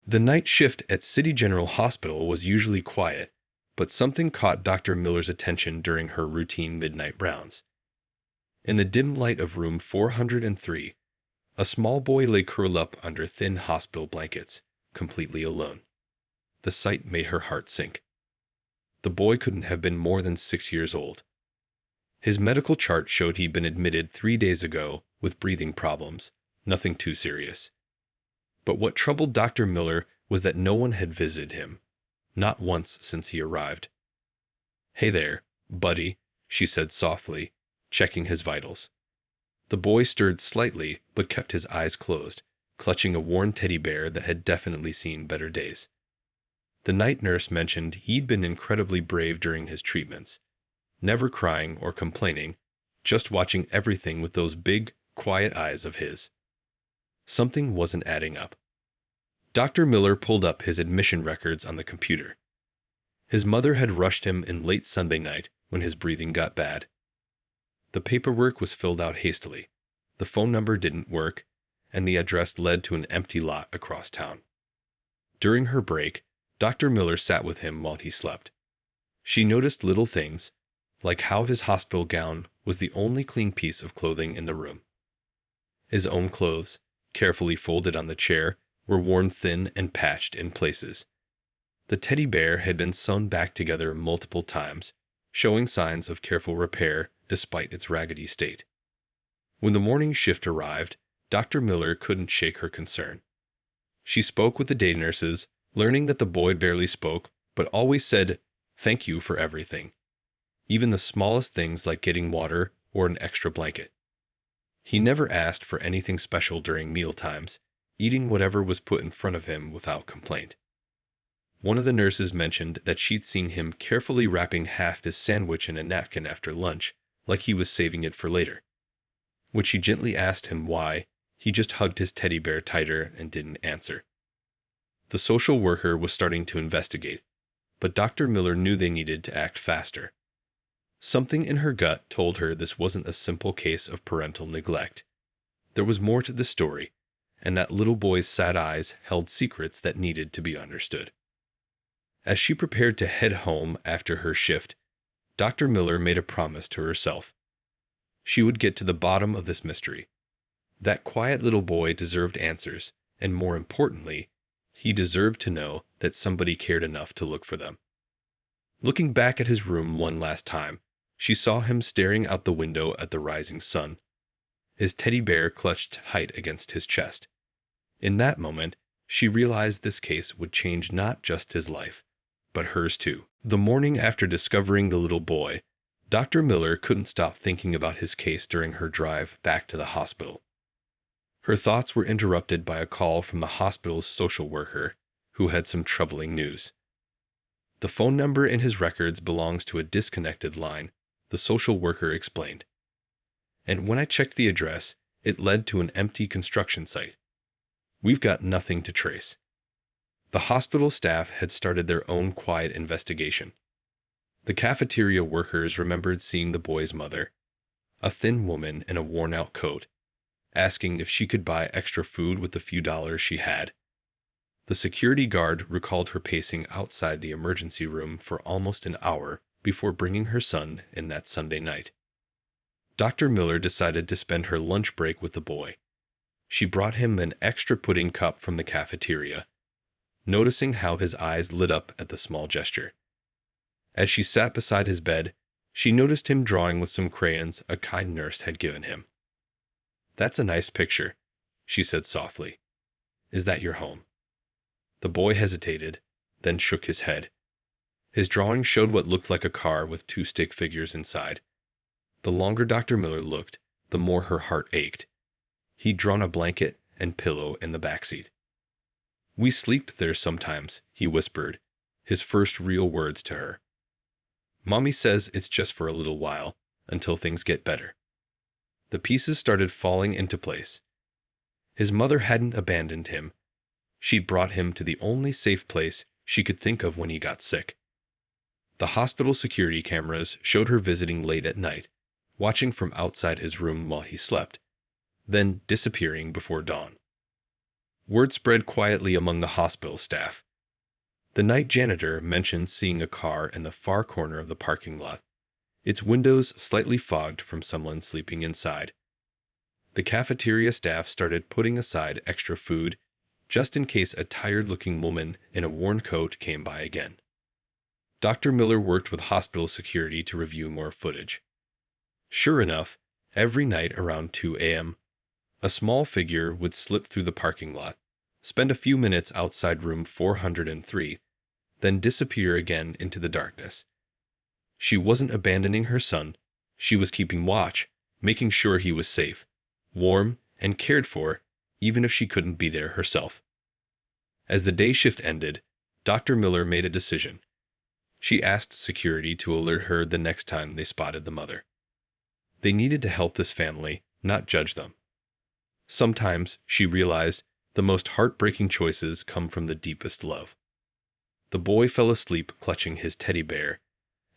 The night shift at City General Hospital was usually quiet, but something caught Dr. Miller's attention during her routine midnight rounds. In the dim light of room 403, a small boy lay curled up under thin hospital blankets, completely alone. The sight made her heart sink. The boy couldn't have been more than 6 years old. His medical chart showed he'd been admitted 3 days ago with breathing problems, nothing too serious. But what troubled Dr. Miller was that no one had visited him, not once since he arrived. "Hey there, buddy," she said softly, checking his vitals. The boy stirred slightly but kept his eyes closed, clutching a worn teddy bear that had definitely seen better days. The night nurse mentioned he'd been incredibly brave during his treatments, never crying or complaining, just watching everything with those big, quiet eyes of his. Something wasn't adding up. Dr. Miller pulled up his admission records on the computer. His mother had rushed him in late Sunday night when his breathing got bad. The paperwork was filled out hastily, the phone number didn't work, and the address led to an empty lot across town. During her break, Dr. Miller sat with him while he slept. She noticed little things, like how his hospital gown was the only clean piece of clothing in the room. His own clothes, carefully folded on the chair, were worn thin and patched in places. The teddy bear had been sewn back together multiple times, showing signs of careful repair despite its raggedy state. When the morning shift arrived, Dr. Miller couldn't shake her concern. She spoke with the day nurses, learning that the boy barely spoke, but always said, "Thank you for everything," even the smallest things like getting water or an extra blanket. He never asked for anything special during meal times, eating whatever was put in front of him without complaint. One of the nurses mentioned that she'd seen him carefully wrapping half his sandwich in a napkin after lunch, like he was saving it for later. When she gently asked him why, he just hugged his teddy bear tighter and didn't answer. The social worker was starting to investigate, but Dr. Miller knew they needed to act faster. Something in her gut told her this wasn't a simple case of parental neglect. There was more to the story, and that little boy's sad eyes held secrets that needed to be understood. As she prepared to head home after her shift, Dr. Miller made a promise to herself. She would get to the bottom of this mystery. That quiet little boy deserved answers, and more importantly, he deserved to know that somebody cared enough to look for them. Looking back at his room one last time, she saw him staring out the window at the rising sun, his teddy bear clutched tight against his chest. In that moment, she realized this case would change not just his life, but hers too. The morning after discovering the little boy, Dr. Miller couldn't stop thinking about his case during her drive back to the hospital. Her thoughts were interrupted by a call from the hospital's social worker, who had some troubling news. "The phone number in his records belongs to a disconnected line," the social worker explained. "And when I checked the address, it led to an empty construction site. We've got nothing to trace." The hospital staff had started their own quiet investigation. The cafeteria workers remembered seeing the boy's mother, a thin woman in a worn-out coat, asking if she could buy extra food with the few dollars she had. The security guard recalled her pacing outside the emergency room for almost an hour before bringing her son in that Sunday night. Dr. Miller decided to spend her lunch break with the boy. She brought him an extra pudding cup from the cafeteria, noticing how his eyes lit up at the small gesture. As she sat beside his bed, she noticed him drawing with some crayons a kind nurse had given him. "That's a nice picture," she said softly. "Is that your home?" The boy hesitated, then shook his head. His drawing showed what looked like a car with 2 stick figures inside. The longer Dr. Miller looked, the more her heart ached. He'd drawn a blanket and pillow in the backseat. "We sleep there sometimes," he whispered, his first real words to her. "Mommy says it's just for a little while, until things get better." The pieces started falling into place. His mother hadn't abandoned him. She'd brought him to the only safe place she could think of when he got sick. The hospital security cameras showed her visiting late at night, watching from outside his room while he slept, then disappearing before dawn. Word spread quietly among the hospital staff. The night janitor mentioned seeing a car in the far corner of the parking lot, its windows slightly fogged from someone sleeping inside. The cafeteria staff started putting aside extra food just in case a tired-looking woman in a worn coat came by again. Dr. Miller worked with hospital security to review more footage. Sure enough, every night around 2 a.m., a small figure would slip through the parking lot, spend a few minutes outside room 403, then disappear again into the darkness. She wasn't abandoning her son. She was keeping watch, making sure he was safe, warm, and cared for, even if she couldn't be there herself. As the day shift ended, Dr. Miller made a decision. She asked security to alert her the next time they spotted the mother. They needed to help this family, not judge them. Sometimes, she realized, the most heartbreaking choices come from the deepest love. The boy fell asleep clutching his teddy bear,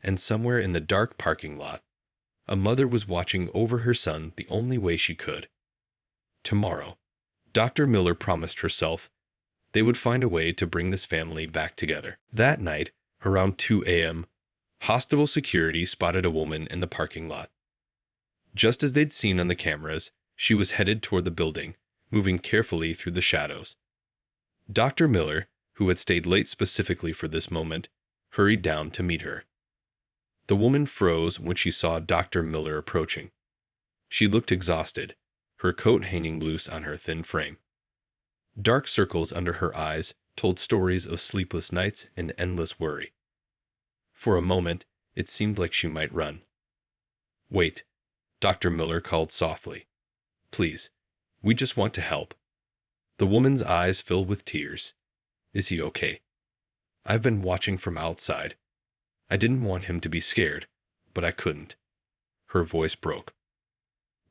and somewhere in the dark parking lot, a mother was watching over her son the only way she could. Tomorrow, Dr. Miller promised herself, they would find a way to bring this family back together. That night, around 2 a.m., hospital security spotted a woman in the parking lot. Just as they'd seen on the cameras, she was headed toward the building, moving carefully through the shadows. Dr. Miller, who had stayed late specifically for this moment, hurried down to meet her. The woman froze when she saw Dr. Miller approaching. She looked exhausted, her coat hanging loose on her thin frame. Dark circles under her eyes told stories of sleepless nights and endless worry. For a moment, it seemed like she might run. "Wait," Dr. Miller called softly. "Please, we just want to help." The woman's eyes filled with tears. "Is he okay? I've been watching from outside. I didn't want him to be scared, but I couldn't." Her voice broke.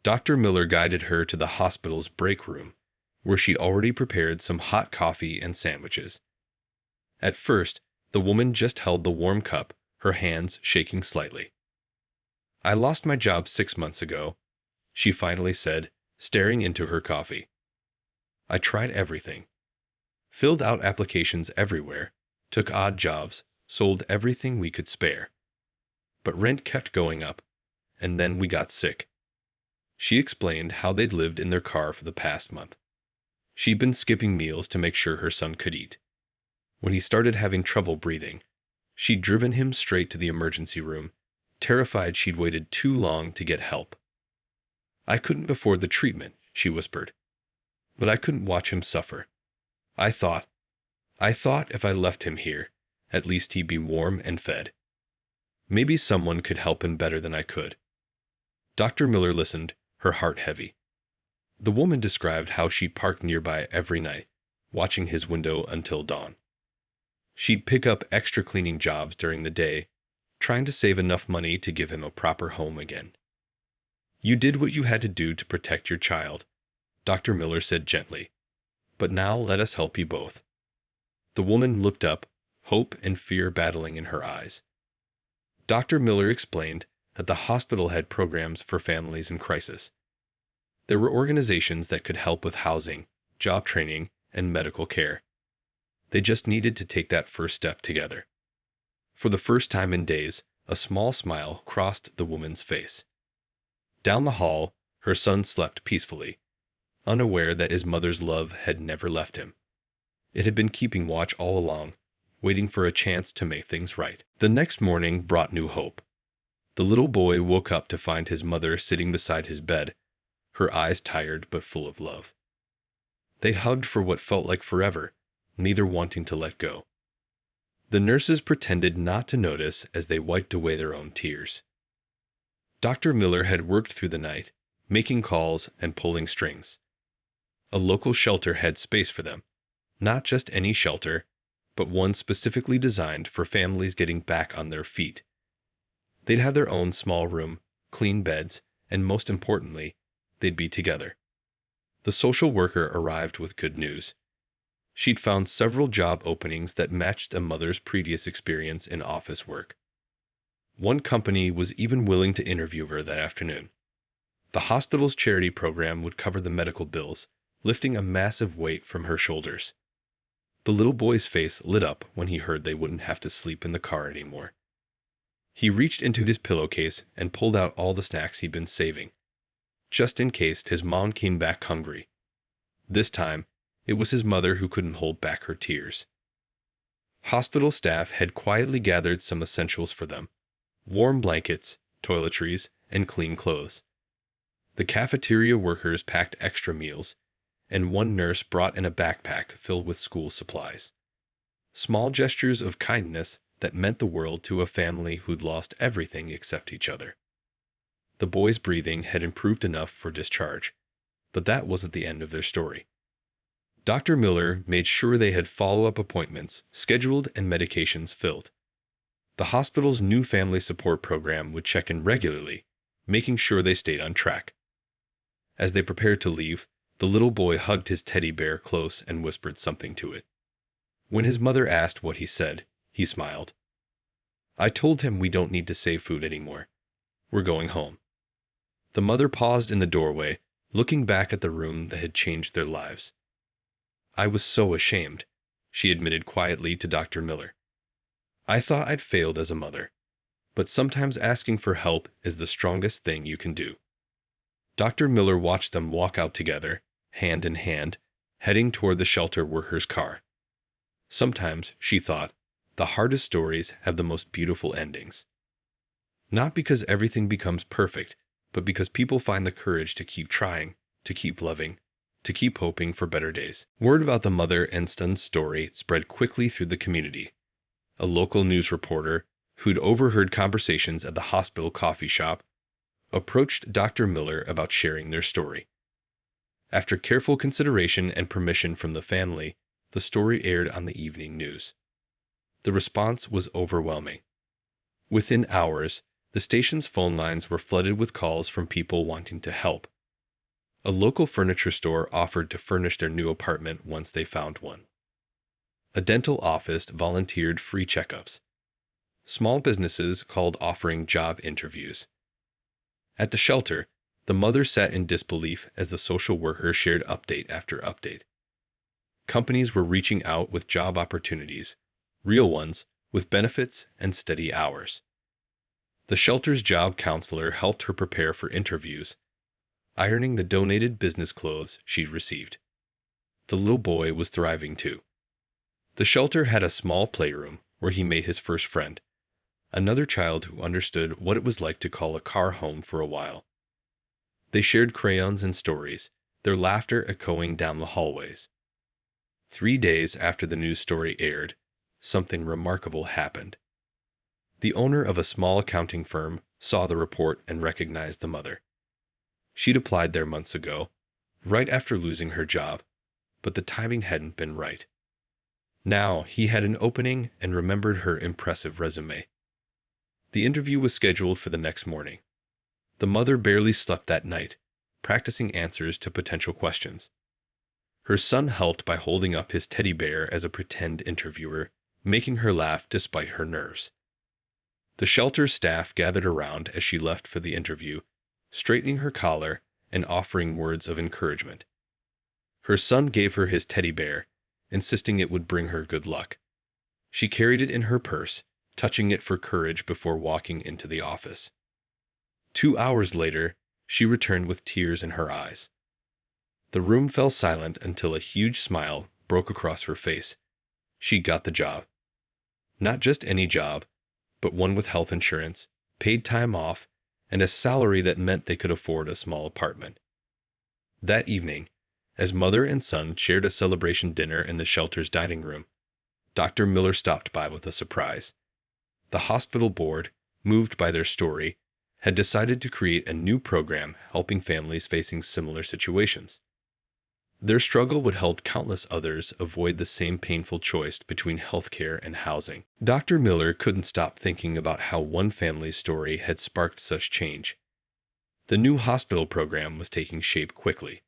Dr. Miller guided her to the hospital's break room, where she'd already prepared some hot coffee and sandwiches. At first, the woman just held the warm cup, her hands shaking slightly. "I lost my job 6 months ago," she finally said, staring into her coffee. "I tried everything. Filled out applications everywhere, took odd jobs, sold everything we could spare. But rent kept going up, and then we got sick." She explained how they'd lived in their car for the past month. She'd been skipping meals to make sure her son could eat. When he started having trouble breathing, she'd driven him straight to the emergency room, terrified she'd waited too long to get help. "I couldn't afford the treatment," she whispered. "But I couldn't watch him suffer. I thought if I left him here, at least he'd be warm and fed. Maybe someone could help him better than I could." Dr. Miller listened, her heart heavy. The woman described how she'd park nearby every night, watching his window until dawn. She'd pick up extra cleaning jobs during the day, trying to save enough money to give him a proper home again. "You did what you had to do to protect your child," Dr. Miller said gently. "But now let us help you both." The woman looked up, hope and fear battling in her eyes. Dr. Miller explained that the hospital had programs for families in crisis. There were organizations that could help with housing, job training, and medical care. They just needed to take that first step together. For the first time in days, a small smile crossed the woman's face. Down the hall, her son slept peacefully, unaware that his mother's love had never left him. It had been keeping watch all along, waiting for a chance to make things right. The next morning brought new hope. The little boy woke up to find his mother sitting beside his bed, her eyes tired but full of love. They hugged for what felt like forever, neither wanting to let go. The nurses pretended not to notice as they wiped away their own tears. Dr. Miller had worked through the night, making calls and pulling strings. A local shelter had space for them, not just any shelter, but one specifically designed for families getting back on their feet. They'd have their own small room, clean beds, and most importantly, they'd be together. The social worker arrived with good news. She'd found several job openings that matched a mother's previous experience in office work. One company was even willing to interview her that afternoon. The hospital's charity program would cover the medical bills, lifting a massive weight from her shoulders. The little boy's face lit up when he heard they wouldn't have to sleep in the car anymore. He reached into his pillowcase and pulled out all the snacks he'd been saving, just in case his mom came back hungry. This time, it was his mother who couldn't hold back her tears. Hospital staff had quietly gathered some essentials for them: warm blankets, toiletries, and clean clothes. The cafeteria workers packed extra meals, and one nurse brought in a backpack filled with school supplies. Small gestures of kindness that meant the world to a family who'd lost everything except each other. The boy's breathing had improved enough for discharge, but that wasn't the end of their story. Dr. Miller made sure they had follow-up appointments scheduled and medications filled. The hospital's new family support program would check in regularly, making sure they stayed on track. As they prepared to leave, the little boy hugged his teddy bear close and whispered something to it. When his mother asked what he said, he smiled. "I told him we don't need to save food anymore. We're going home." The mother paused in the doorway, looking back at the room that had changed their lives. "I was so ashamed," she admitted quietly to Dr. Miller. "I thought I'd failed as a mother, but sometimes asking for help is the strongest thing you can do." Dr. Miller watched them walk out together, hand in hand, heading toward the shelter worker's car. Sometimes, she thought, the hardest stories have the most beautiful endings. Not because everything becomes perfect, but because people find the courage to keep trying, to keep loving, to keep hoping for better days. Word about the mother and son's story spread quickly through the community. A local news reporter, who'd overheard conversations at the hospital coffee shop, approached Dr. Miller about sharing their story. After careful consideration and permission from the family, the story aired on the evening news. The response was overwhelming. Within hours, the station's phone lines were flooded with calls from people wanting to help. A local furniture store offered to furnish their new apartment once they found one. A dental office volunteered free checkups. Small businesses called offering job interviews. At the shelter, the mother sat in disbelief as the social worker shared update after update. Companies were reaching out with job opportunities, real ones, with benefits and steady hours. The shelter's job counselor helped her prepare for interviews, ironing the donated business clothes she'd received. The little boy was thriving too. The shelter had a small playroom where he made his first friend, another child who understood what it was like to call a car home for a while. They shared crayons and stories, their laughter echoing down the hallways. 3 days after the news story aired, something remarkable happened. The owner of a small accounting firm saw the report and recognized the mother. She'd applied there months ago, right after losing her job, but the timing hadn't been right. Now he had an opening and remembered her impressive resume. The interview was scheduled for the next morning. The mother barely slept that night, practicing answers to potential questions. Her son helped by holding up his teddy bear as a pretend interviewer, making her laugh despite her nerves. The shelter's staff gathered around as she left for the interview, straightening her collar and offering words of encouragement. Her son gave her his teddy bear, insisting it would bring her good luck. She carried it in her purse, touching it for courage before walking into the office. 2 hours later, she returned with tears in her eyes. The room fell silent until a huge smile broke across her face. She got the job. Not just any job, but one with health insurance, paid time off, and a salary that meant they could afford a small apartment. That evening, as mother and son shared a celebration dinner in the shelter's dining room, Dr. Miller stopped by with a surprise. The hospital board, moved by their story, had decided to create a new program helping families facing similar situations. Their struggle would help countless others avoid the same painful choice between healthcare and housing. Dr. Miller couldn't stop thinking about how one family's story had sparked such change. The new hospital program was taking shape quickly.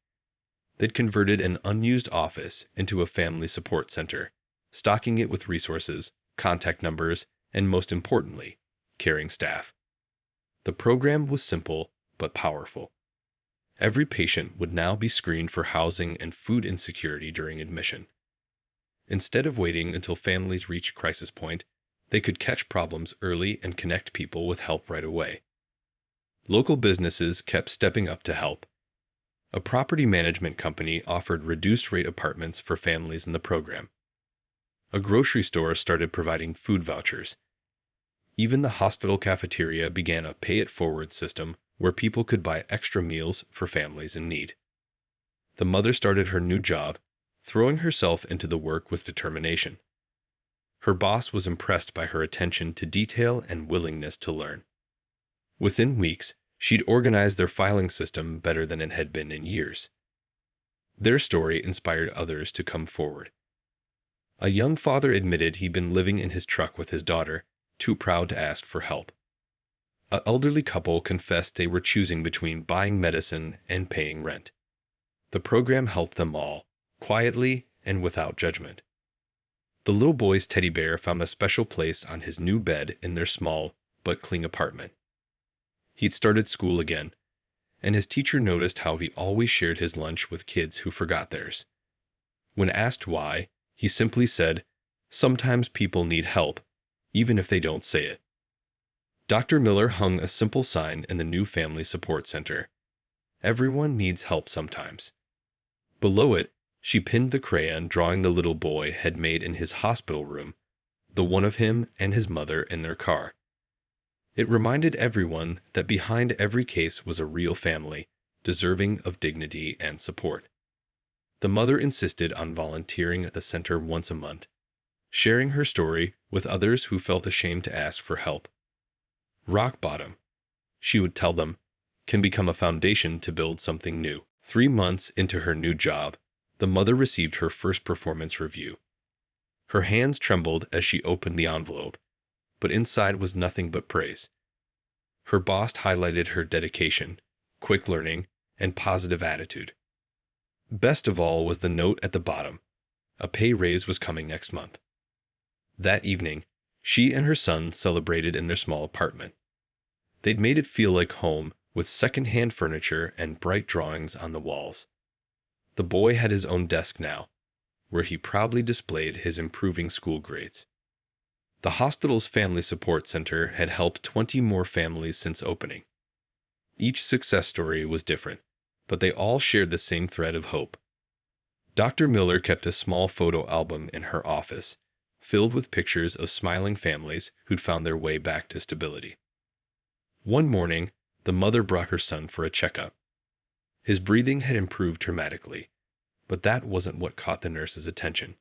They'd converted an unused office into a family support center, stocking it with resources, contact numbers, and most importantly, caring staff. The program was simple but powerful. Every patient would now be screened for housing and food insecurity during admission. Instead of waiting until families reached crisis point, they could catch problems early and connect people with help right away. Local businesses kept stepping up to help. A property management company offered reduced-rate apartments for families in the program. A grocery store started providing food vouchers. Even the hospital cafeteria began a pay-it-forward system where people could buy extra meals for families in need. The mother started her new job, throwing herself into the work with determination. Her boss was impressed by her attention to detail and willingness to learn. Within weeks, she'd organized their filing system better than it had been in years. Their story inspired others to come forward. A young father admitted he'd been living in his truck with his daughter, too proud to ask for help. An elderly couple confessed they were choosing between buying medicine and paying rent. The program helped them all, quietly and without judgment. The little boy's teddy bear found a special place on his new bed in their small but clean apartment. He'd started school again, and his teacher noticed how he always shared his lunch with kids who forgot theirs. When asked why, he simply said, "Sometimes people need help, even if they don't say it." Dr. Miller hung a simple sign in the new family support center. "Everyone needs help sometimes." Below it, she pinned the crayon drawing the little boy had made in his hospital room, the one of him and his mother in their car. It reminded everyone that behind every case was a real family, deserving of dignity and support. The mother insisted on volunteering at the center once a month, sharing her story with others who felt ashamed to ask for help. Rock bottom, she would tell them, can become a foundation to build something new. 3 months into her new job, the mother received her first performance review. Her hands trembled as she opened the envelope, but inside was nothing but praise. Her boss highlighted her dedication, quick learning, and positive attitude. Best of all was the note at the bottom. A pay raise was coming next month. That evening, she and her son celebrated in their small apartment. They'd made it feel like home, with second-hand furniture and bright drawings on the walls. The boy had his own desk now, where he proudly displayed his improving school grades. The hospital's family support center had helped 20 more families since opening. Each success story was different, but they all shared the same thread of hope. Dr. Miller kept a small photo album in her office, filled with pictures of smiling families who'd found their way back to stability. One morning, the mother brought her son for a checkup. His breathing had improved dramatically, but that wasn't what caught the nurse's attention.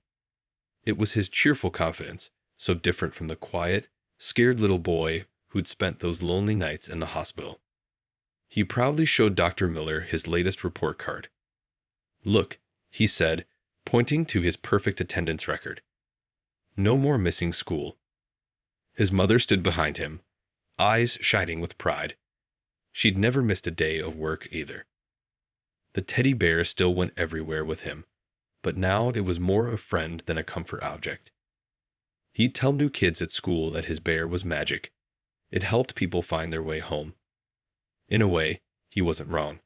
It was his cheerful confidence, so different from the quiet, scared little boy who'd spent those lonely nights in the hospital. He proudly showed Dr. Miller his latest report card. "Look," he said, pointing to his perfect attendance record. "No more missing school." His mother stood behind him, eyes shining with pride. She'd never missed a day of work either. The teddy bear still went everywhere with him, but now it was more a friend than a comfort object. He'd tell new kids at school that his bear was magic. It helped people find their way home. In a way, he wasn't wrong.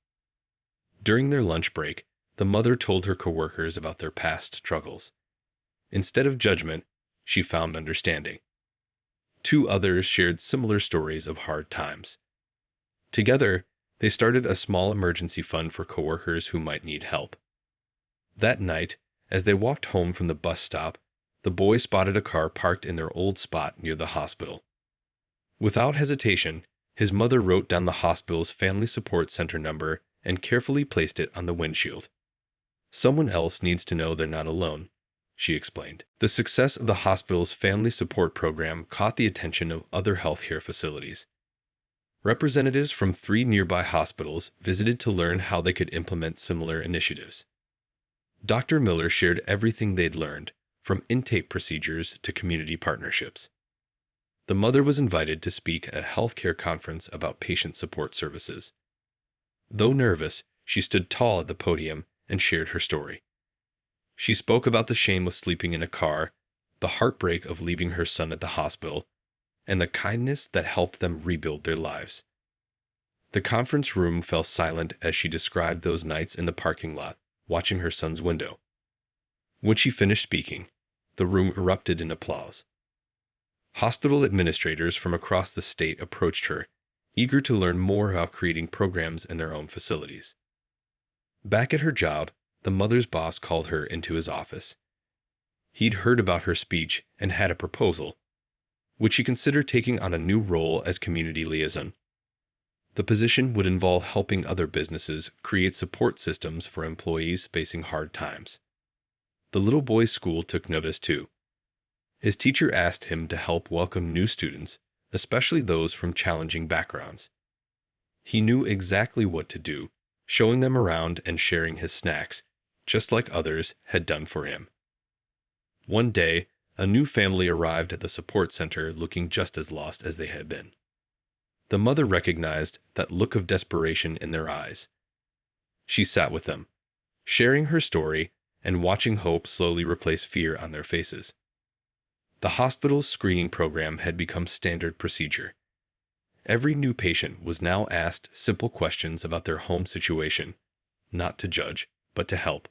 During their lunch break, the mother told her coworkers about their past struggles. Instead of judgment, she found understanding. 2 others shared similar stories of hard times. Together, they started a small emergency fund for coworkers who might need help. That night, as they walked home from the bus stop, the boy spotted a car parked in their old spot near the hospital. Without hesitation, his mother wrote down the hospital's family support center number and carefully placed it on the windshield. "Someone else needs to know they're not alone," she explained. The success of the hospital's family support program caught the attention of other healthcare facilities. Representatives from 3 nearby hospitals visited to learn how they could implement similar initiatives. Dr. Miller shared everything they'd learned, from intake procedures to community partnerships. The mother was invited to speak at a healthcare conference about patient support services. Though nervous, she stood tall at the podium and shared her story. She spoke about the shame of sleeping in a car, the heartbreak of leaving her son at the hospital, and the kindness that helped them rebuild their lives. The conference room fell silent as she described those nights in the parking lot, watching her son's window. When she finished speaking, the room erupted in applause. Hospital administrators from across the state approached her, eager to learn more about creating programs in their own facilities. Back at her job, the mother's boss called her into his office. He'd heard about her speech and had a proposal. Would she consider taking on a new role as community liaison? The position would involve helping other businesses create support systems for employees facing hard times. The little boy's school took notice too. His teacher asked him to help welcome new students, especially those from challenging backgrounds. He knew exactly what to do, showing them around and sharing his snacks, just like others had done for him. One day, a new family arrived at the support center looking just as lost as they had been. The mother recognized that look of desperation in their eyes. She sat with them, sharing her story and watching hope slowly replace fear on their faces. The hospital's screening program had become standard procedure. Every new patient was now asked simple questions about their home situation, not to judge, but to help.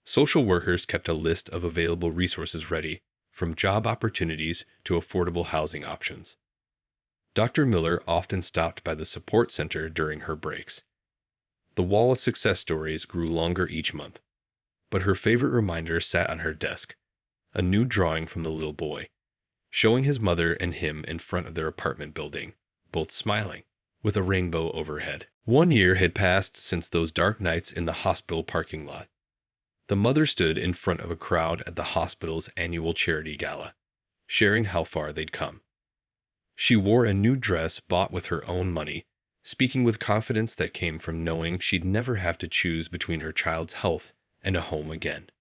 Social workers kept a list of available resources ready, from job opportunities to affordable housing options. Dr. Miller often stopped by the support center during her breaks. The wall of success stories grew longer each month, but her favorite reminder sat on her desk, a new drawing from the little boy, showing his mother and him in front of their apartment building, both smiling, with a rainbow overhead. 1 year had passed since those dark nights in the hospital parking lot. The mother stood in front of a crowd at the hospital's annual charity gala, sharing how far they'd come. She wore a new dress bought with her own money, speaking with confidence that came from knowing she'd never have to choose between her child's health and a home again.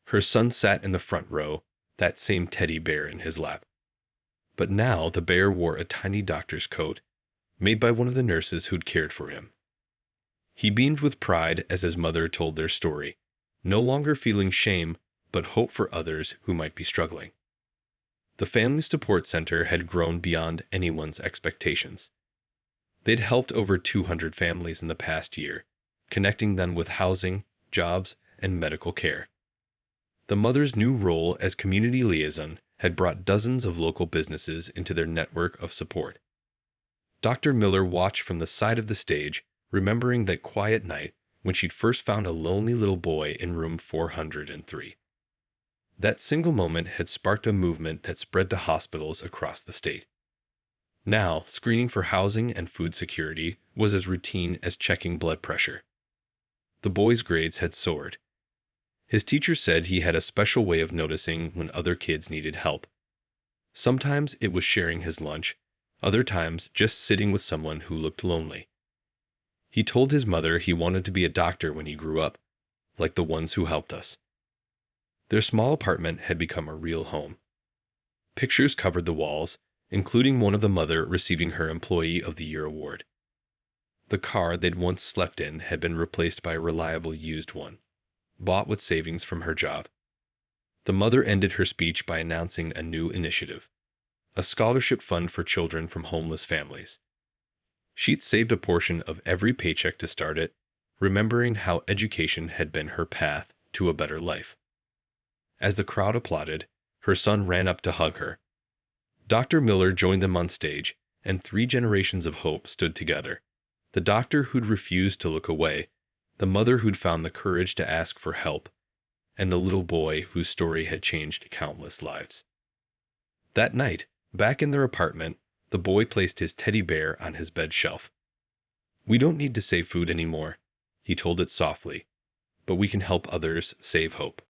Her son sat in the front row, that same teddy bear in his lap. But now the bear wore a tiny doctor's coat, made by one of the nurses who'd cared for him. He beamed with pride as his mother told their story, no longer feeling shame, but hope for others who might be struggling. The Family Support Center had grown beyond anyone's expectations. They'd helped over 200 families in the past year, connecting them with housing, jobs, and medical care. The mother's new role as community liaison had brought dozens of local businesses into their network of support. Dr. Miller watched from the side of the stage, remembering that quiet night when she'd first found a lonely little boy in room 403. That single moment had sparked a movement that spread to hospitals across the state. Now, screening for housing and food security was as routine as checking blood pressure. The boy's grades had soared. His teacher said he had a special way of noticing when other kids needed help. Sometimes it was sharing his lunch, other times just sitting with someone who looked lonely. He told his mother he wanted to be a doctor when he grew up, like the ones who helped us. Their small apartment had become a real home. Pictures covered the walls, including one of the mother receiving her Employee of the Year award. The car they'd once slept in had been replaced by a reliable used one, bought with savings from her job. The mother ended her speech by announcing a new initiative, a scholarship fund for children from homeless families. She'd saved a portion of every paycheck to start it, remembering how education had been her path to a better life. As the crowd applauded, her son ran up to hug her. Dr. Miller joined them on stage, and 3 generations of hope stood together. The doctor who'd refused to look away, the mother who'd found the courage to ask for help, and the little boy whose story had changed countless lives. That night, back in their apartment, the boy placed his teddy bear on his bed shelf. "We don't need to save food anymore," he told it softly, "but we can help others save hope."